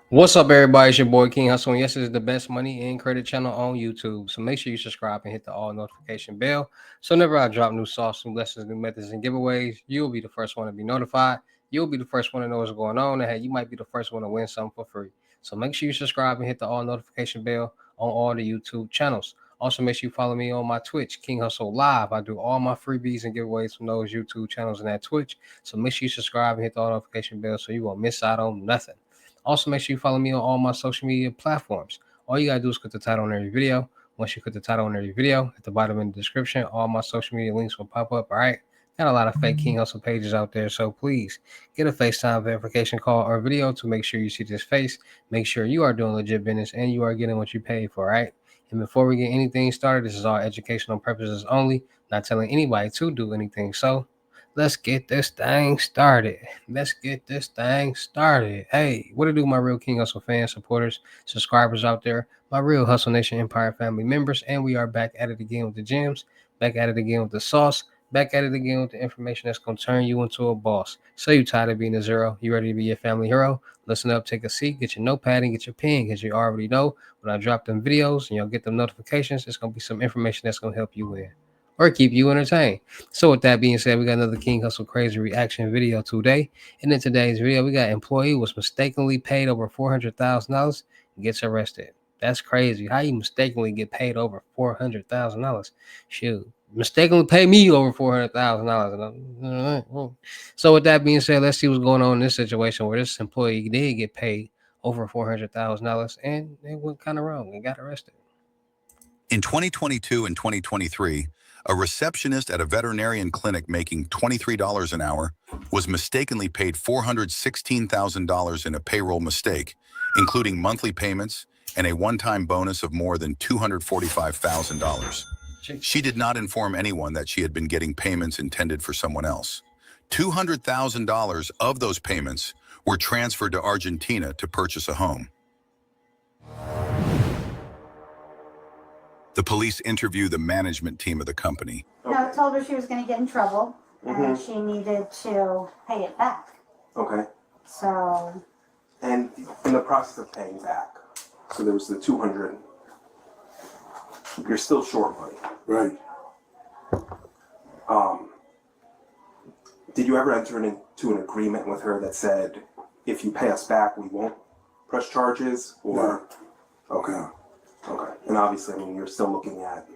What's up, everybody? It's your boy King Hussle, and yes, this is the best money and credit channel on YouTube. So make sure you subscribe and hit the all notification bell. So whenever I drop new sauce, new lessons, new methods, and giveaways, you'll be the first one to be notified. You'll be the first one to know what's going on, and hey, you might be the first one to win something for free. So make sure you subscribe and hit the all notification bell on all the YouTube channels. Also, make sure you follow me on my Twitch, King Hustle Live. I do all my freebies and giveaways from those YouTube channels and that Twitch. So make sure you subscribe and hit the all notification bell so you won't miss out on nothing. Also, make sure you follow me on all my social media platforms. All you gotta do is click the title on every video. Once you click the title on every video, at the bottom in the description, all my social media links will pop up. All right. Got a lot of fake King Hustle pages out there, so please get a FaceTime verification call or video to make sure you see this face. Make sure you are doing legit business and you are getting what you paid for, all right? And before we get anything started, this is all educational purposes only, not telling anybody to do anything. So let's get this thing started. Let's get this thing started. Hey, what to do, my real King Hustle fans, supporters, subscribers out there, my real Hustle Nation Empire family members, and we are back at it again with the gems, back at it again with the sauce, back at it again with the information that's gonna turn you into a boss. So you tired of being a zero? You ready to be your family hero? Listen up, take a seat, get your notepad and get your pen, because you already know when I drop them videos and you'll get them notifications, it's gonna be some information that's gonna help you win or keep you entertained. So with that being said, we got another King Hustle crazy reaction video today. And in today's video, we got employee was mistakenly paid over $400,000 and gets arrested. That's crazy. How you mistakenly get paid over $400,000? Shoot, mistakenly pay me over $400,000. So with that being said, let's see what's going on in this situation where this employee did get paid over $400,000 and it went kind of wrong and got arrested. In 2022 and 2023, a receptionist at a veterinarian clinic making $23 an hour was mistakenly paid $416,000 in a payroll mistake, including monthly payments and a one-time bonus of more than $245,000. She did not inform anyone that she had been getting payments intended for someone else. $200,000 of those payments were transferred to Argentina to purchase a home. The police interview the management team of the company. No, told her she was going to get in trouble, and she needed to pay it back. Okay. So. And in the process of paying back, so there was the 200. You're still short money. Right. Did you ever enter into an agreement with her that said, if you pay us back, we won't press charges? Or No. Okay. Okay. And obviously, I mean, you're still looking at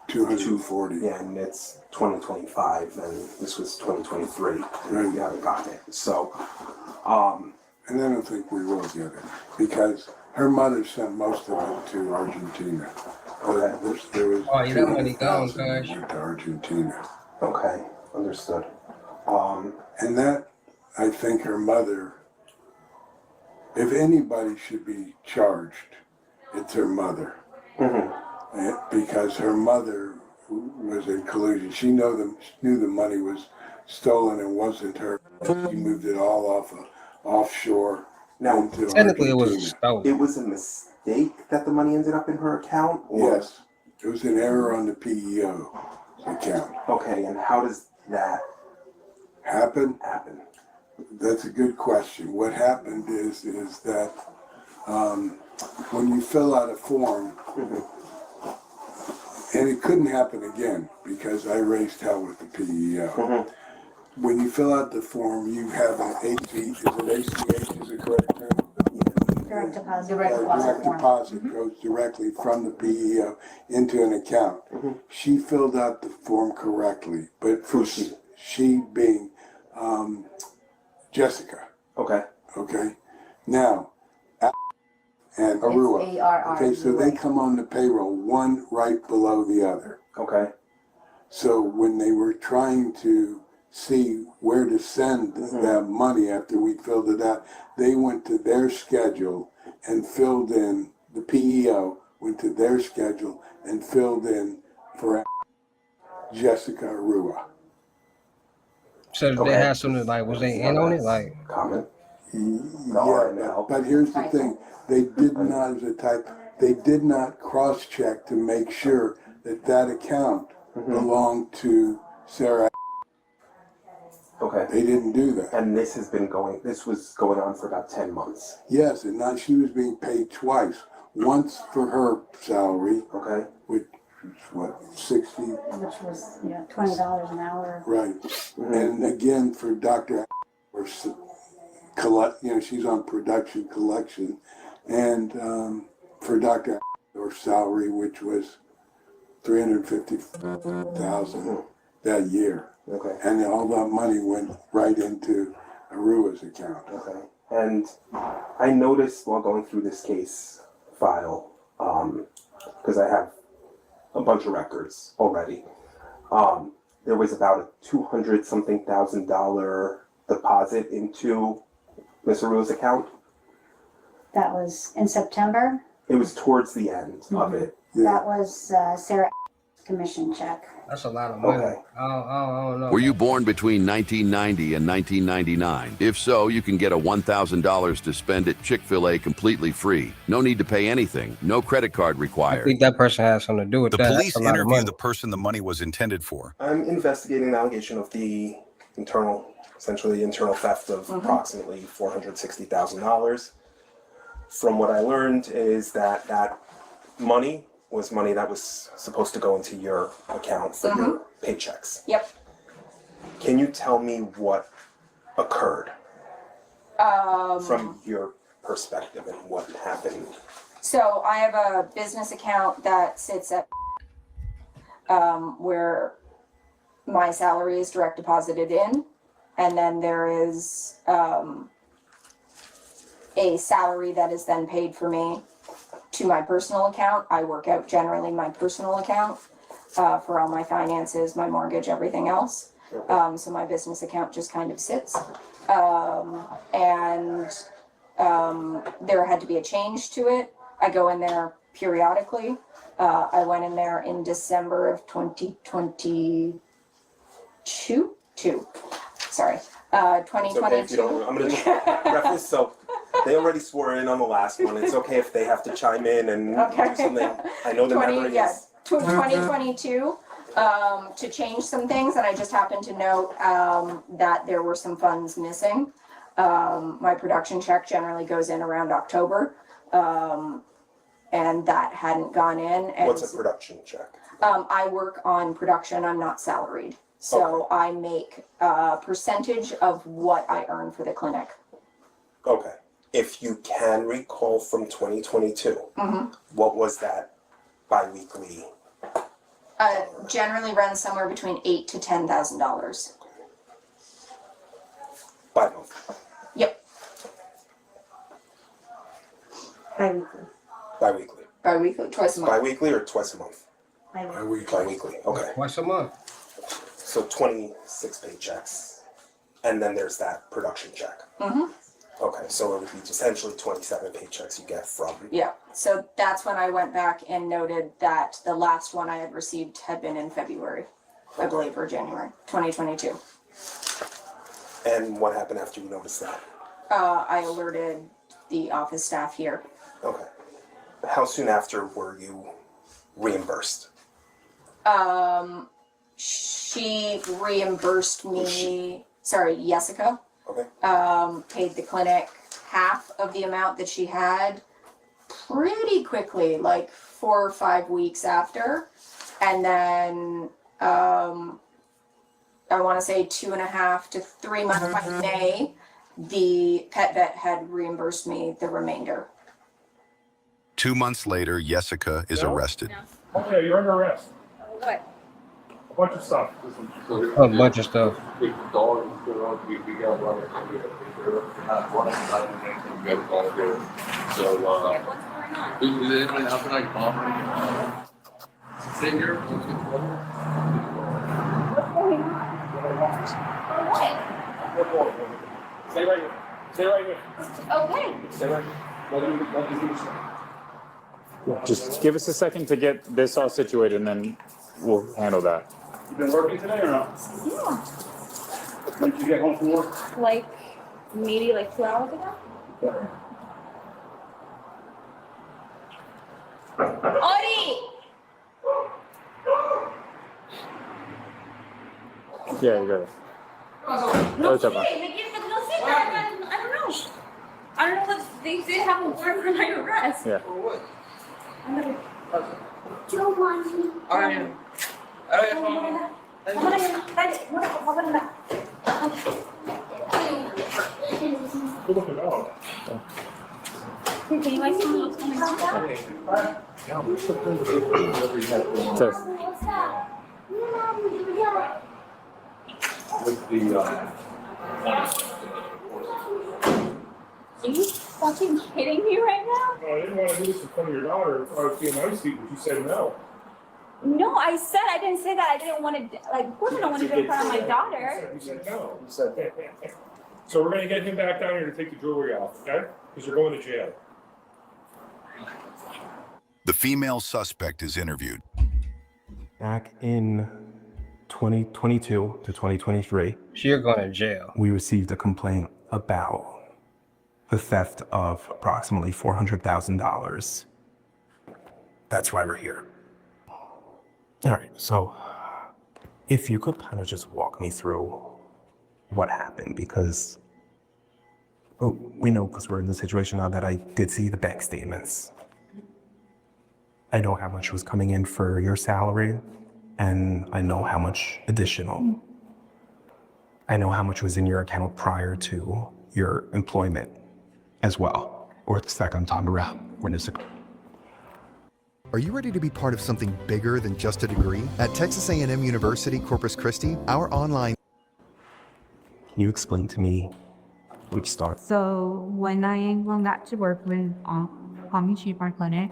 240. Yeah, and it's 2025, and this was 2023. Right. You haven't gotten it. So, And I don't think we will get it because her mother sent most of it to Argentina. okay. There was Oh, yeah, that money gone, 200,000 that cuz. went to Argentina. Okay. Understood. And that, I think her mother, if anybody should be charged, it's her mother. Because her mother was in collusion. She knew the money was stolen and wasn't her. She moved it all offshore. Now, into Technically, it was Argentina. stolen. it was a mistake that the money ended up in her account? Or? Yes, it was an error on the PEO account. Okay, and how does that Happened? happen? That's a good question. What happened is that when you fill out a form, and it couldn't happen again because I raised hell with the PEO. When you fill out the form, you have an ACH. Is it ACH? Is it correct term? Direct deposit. Direct deposit goes directly from the PEO into an account. She filled out the form correctly, but she being Jessica. Okay. Okay. Now, and Arua. It's ARR. Okay, so they come on the payroll, one right below the other. Okay. So when they were trying to see where to send that money after we filled it out, they went to their schedule and filled in, the PEO went to their schedule and filled in for Jessica Arua. So did they have something like, was they in on it? Like, Comment. Yeah, but here's the thing, they did not, as a type, they did not cross-check to make sure that that account belonged to Sarah. Okay. They didn't do that. And this was going on for about 10 months. Yes, and now she was being paid twice. Once for her salary, Okay. which is what, 60? Which was, $20 an hour. Right. And again for Dr. or she's on production collection, and for Dr. or salary, which was $350,000 that year. Okay. And all that money went right into Arua's account. Okay. And I noticed while going through this case file, because I have a bunch of records already, there was about a $200-something thousand deposit into Miss Arua's account. That was in September. It was towards the end of it. Yeah. That was Sarah's commission check. That's a lot of money. Okay. I don't know. Were you born between 1990 and 1999? If so, you can get a $1,000 to spend at Chick-fil-A completely free. No need to pay anything. No credit card I required. think that person has something to do with The that. police That's a lot of interview money. the person the money was intended for. I'm investigating an allegation of the internal theft of approximately $460,000. From what I learned is that money was money that was supposed to go into your account for your paychecks. Yep. Can you tell me what occurred from your perspective and what happened? So I have a business account that sits at where my salary is direct deposited in, and then there is a salary that is then paid for me to my personal account. I work out generally my personal account for all my finances, my mortgage, everything else. So my business account just kind of sits. And there had to be a change to it. I go in there periodically. I went in there in December of 2022. Sorry, It's okay if you 2022. don't. I'm going to preface. So they already swore in on the last one. It's okay if they have to chime in and do something. I know the memory is. 2022 to change some things, and I just happened to note that there were some funds missing. My production check generally goes in around October, and that hadn't gone in. And What's a production check? I work on production. I'm not salaried, so I make a percentage of what I earn for the clinic. Okay. If you can recall from 2022, what was that biweekly? Generally runs somewhere between $8,000 to $10,000. By month. Yep, Biweekly. biweekly, twice a month. Biweekly or twice a month? We Biweekly. Okay. Once a month. So 26 paychecks. And then there's that production check. Okay, so it would be essentially 27 paychecks you get from. Yeah, so that's when I went back and noted that the last one I had received had been in February, I believe, or January 2022. And what happened after you noticed that? I alerted the office staff here. Okay. How soon after were you reimbursed? She reimbursed me, sorry, Jessica, Okay. paid the clinic half of the amount that she had pretty quickly, like 4 or 5 weeks after. And then, I want to say 2.5 to 3 months by May, the pet vet had reimbursed me the remainder. 2 months later, Jessica is arrested. Okay, you're under arrest. What? A bunch of stuff. A bunch of stuff. Is anybody else like bothering? Sit here. What's going on? Stay right here. Stay right here. Okay. Stay right here. Let him do his stuff. Just give us a second to get this all situated, and then we'll handle that. You been working today or not? Yeah, When did you get home from work? like maybe like 2 hours ago. Ori! Yeah, you got it. No What's up, man? sé, me quieren no sé, I don't know. I don't know what they did have a warrant for my arrest. Yeah. Yo, Juan. Can you like some of those So, Are you fucking kidding me right now? I didn't want to do this in front of your daughter. I was being nice to you, but you said no. No, I said I didn't say that. I didn't want to, like, of course I don't want to do it in front of my daughter. You said no. You said so we're going to get him back down here to take the jewelry off, okay? Because you're going to jail. The female suspect is interviewed. Back in 2022 to 2023, So you're going to jail. we received a complaint about the theft of approximately $400,000. That's why we're here. All right, so if you could kind of just walk me through what happened, because we know, because we're in the situation now, that I did see the bank statements. I know how much was coming in for your salary, and I know how much additional. I know how much was in your account prior to your employment as well, or the second time around when it's Are you ready to be part of something bigger than just a degree? At Texas A&M University, Corpus Christi, our online... Can you explain to me which start? So when I went back to work with Palm Beach Bar Clinic,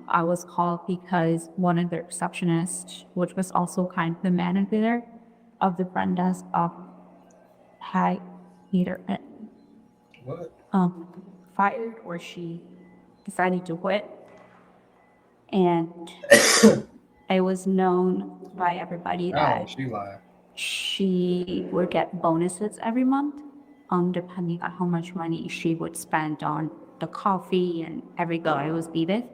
I was called because one of the receptionists, which was also kind of the manager of the front desk, had either fired or she decided to quit. And it was known by everybody that she lied. she would get bonuses every month, depending on how much money she would spend on the coffee and every girl I was be with.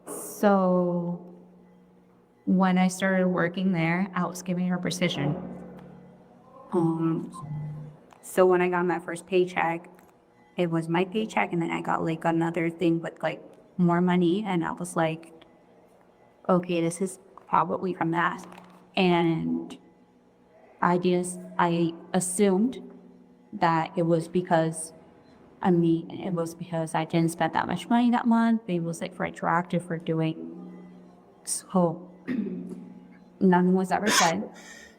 So when I started working there, I was giving her precision. So when I got my first paycheck, it was my paycheck, and then I got like another thing with like more money, and I was like, okay, this is probably from that. And I assumed that it was because I didn't spend that much money that month. It was like retroactive for doing. So nothing was ever said.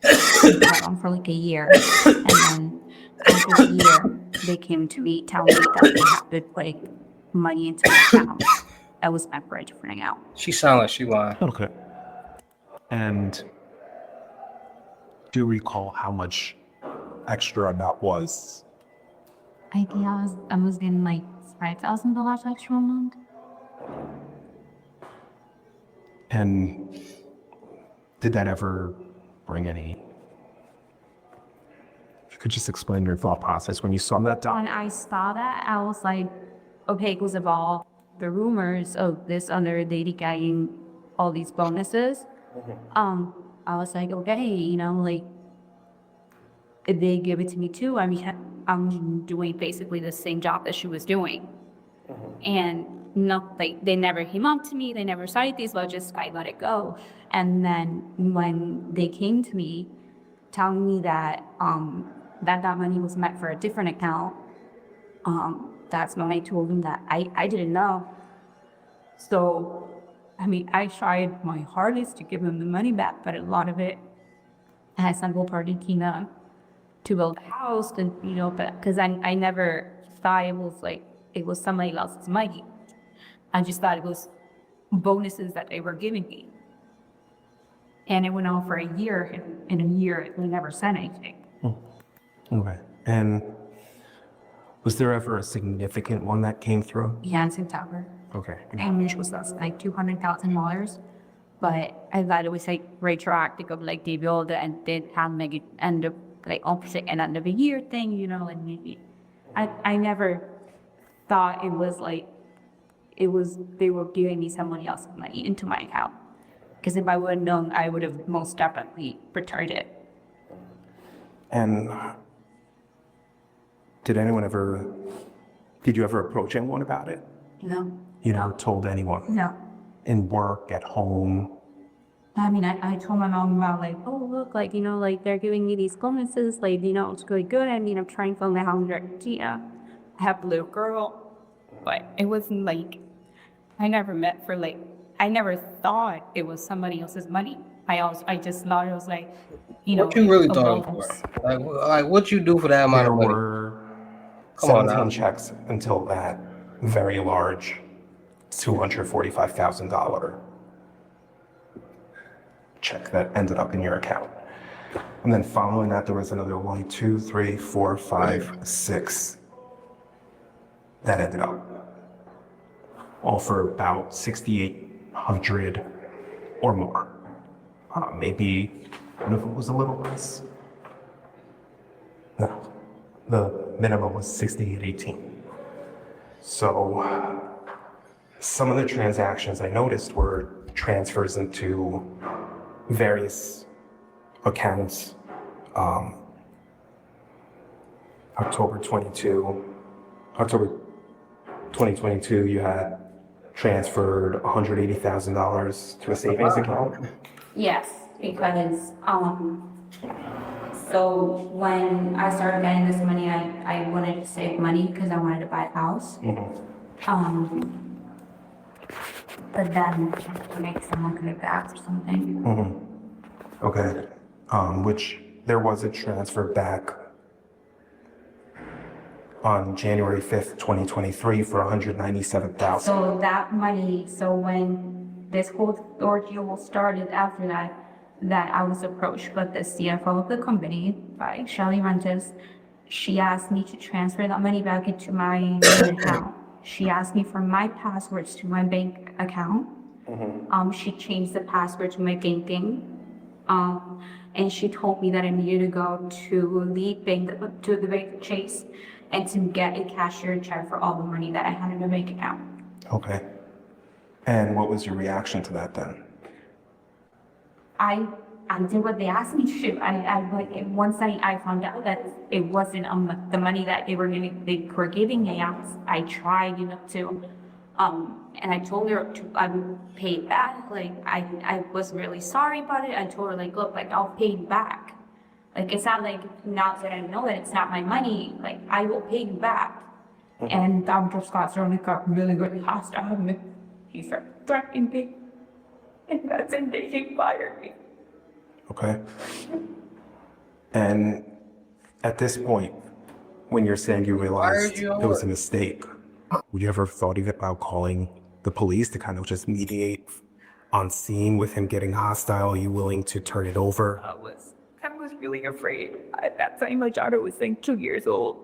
It went on for like a year. And then after the year, they came to me telling me that they had to put money into my account that was meant for a different account. She sounded like she lied. Okay. And do you recall how much extra that was? I think I was getting like $5,000 extra a month. And did that ever bring any? If you could just explain your thought process when you saw that When down. I saw that, I was like, okay, because of all the rumors of this other lady getting all these bonuses, I was like, okay, you know, like, if they give it to me too, I mean, I'm doing basically the same job that she was doing. And no, like, they never came up to me, they never cited these, but just I let it go. And then when they came to me telling me that that money was meant for a different account, that's when I told them that I didn't know. So, I mean, I tried my hardest to give them the money back, but a lot of it has single party Tina to build a house, and you know, but because I never thought it was somebody else's money. I just thought it was bonuses that they were giving me. And it went on for a year, and in a year, they never said anything. Okay. And was there ever a significant one that came through? Yeah, in September. Okay. Which was like $200,000. But I thought it was like retroactive of like they build it and then have make it end up like opposite and end of a year thing, you know, and maybe I never thought it was like they were giving me somebody else's money into my account. Because if I would have known, I would have most definitely returned it. And did you ever approach anyone about it? No, You never told anyone? no. In work, at home? I mean, I told my mom about like, oh, look, like, like they're giving me these bonuses, like, it's really good. I mean, I'm trying to find out how I have a little girl, but it wasn't like, I never met for like, I never thought it was somebody else's money. I just thought it was like, What you really a thought it bonus. was for? Like what you do for that amount There of money? were Come on 17 now. checks until that very large $245,000 check that ended up in your account. And then following that, there was another 1, 2, 3, 4, 5, 6 that ended up. All for about 6,800 or more. Maybe one of it was a little less. No, the minimum was 6,818. So some of the transactions I noticed were transfers into various accounts. October 2022, you had transferred $180,000 to a savings account. Yes, because, so when I started getting this money, I wanted to save money because I wanted to buy a house. But then make someone come back or something. Okay, which there was a transfer back on January 5th, 2023 for $197,000. So that money, so when this whole ordeal started after that I was approached by the CFO of the company, by Shelly Rentis. She asked me to transfer that money back into my main account. She asked me for my passwords to my bank account. She changed the password to my banking. And she told me that I needed to go to the bank Chase and to get a cashier check for all the money that I had in my bank account. Okay. And what was your reaction to that then? I did what they asked me to do. Once I found out that it wasn't the money that they were giving me, I tried, to and I told her I would pay it back. Like I was really sorry about it. I told her like, look, like I'll pay you back. Like it's not like now that I know that it's not my money, like I will pay you back. And Dr. Scott certainly got really, really hostile. He started threatening me. And that's when they fired me. Okay. And at this point, when you're saying you realized it was a mistake, would you ever thought even about calling the police to kind of just mediate on scene with him getting hostile? Are you willing to turn it over? I was really afraid. At that time, my daughter was like 2 years old.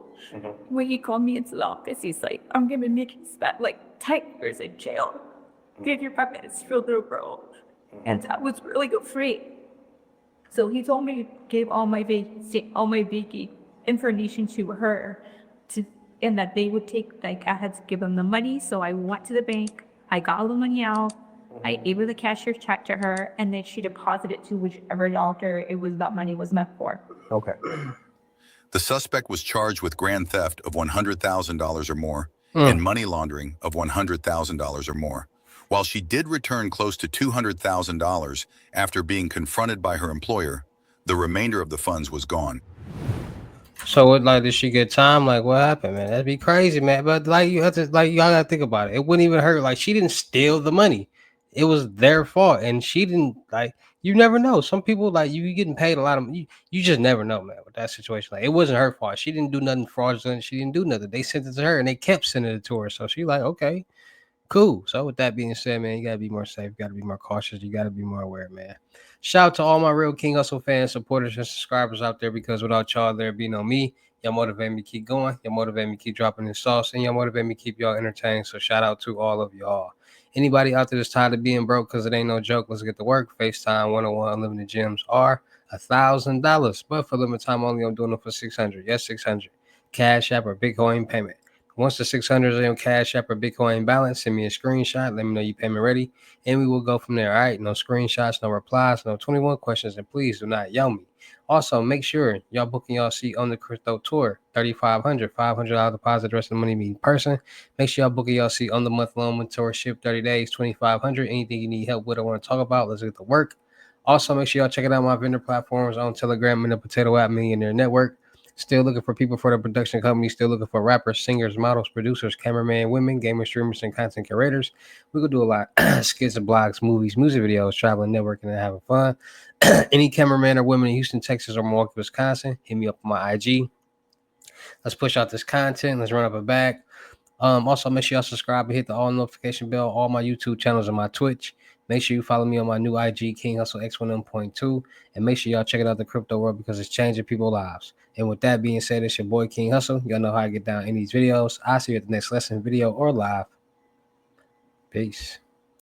When he called me into the office, he's like, I'm gonna make you spend like 10 years in jail. Give your 5 minutes to your little girl. And I was really afraid. So he told me to give all my banking information to her, and that they would take, like I had to give them the money. So I went to the bank, I got all the money out, I gave her the cashier's check to her, and then she deposited to whichever doctor that money was meant for. Okay. The suspect was charged with grand theft of $100,000 or more and money laundering of $100,000 or more. While she did return close to $200,000 after being confronted by her employer, the remainder of the funds was gone. So what, like, did she get time? Like, what happened, man? That'd be crazy, man. But like, y'all gotta think about it. It wouldn't even hurt. Like, she didn't steal the money. It was their fault, and she didn't. Like, you never know. Some people, like, you getting paid a lot of money. You just never know, man. With that situation, like, it wasn't her fault. She didn't do nothing fraudulent. She didn't do nothing. They sent it to her, and they kept sending it to her. So she like, okay, cool. So with that being said, man, you gotta be more safe. You gotta be more cautious. You gotta be more aware, man. Shout out to all my real King Hussle fans, supporters, and subscribers out there, because without y'all, there'd be no me. Y'all motivate me to keep going. Y'all motivate me to keep dropping this sauce, and y'all motivate me to keep y'all entertained. So shout out to all of y'all. Anybody out there that's tired of being broke because it ain't no joke, let's get to work. FaceTime 101 Unlimited Gems are $1,000, but for limited time only, I'm doing them for $600. Yes, $600. Cash App or Bitcoin payment. Once the 600 is in Cash App or Bitcoin balance, send me a screenshot. Let me know your payment ready, and we will go from there. All right, no screenshots, no replies, no 21 questions, and please do not yell me. Also, make sure y'all booking y'all seat on the crypto tour. $3,500 deposit, the rest of the money be in person. Make sure y'all booking y'all seat on the month-long mentorship, 30 days, $2,500. Anything you need help with or want to talk about, let's get to work. Also, make sure y'all check out my vendor platforms on Telegram and the Potato App Millionaire Network. Still looking for people for the production company. Still looking for rappers, singers, models, producers, cameramen, women, gamers, streamers, and content curators. We could do a lot skits, blogs, movies, music videos, traveling, networking, and having fun. Any cameraman or women in Houston, Texas, or Milwaukee, Wisconsin, hit me up on my IG. Let's push out this content. Let's run up a bag. Also, make sure y'all subscribe and hit the all notification bell. All my YouTube channels and my Twitch. Make sure you follow me on my new IG, King Hussle X1M.2, and make sure y'all check it out the crypto world because it's changing people's lives. And with that being said, it's your boy King Hussle. Y'all know how I get down in these videos. I'll see you at the next lesson, video, or live. Peace.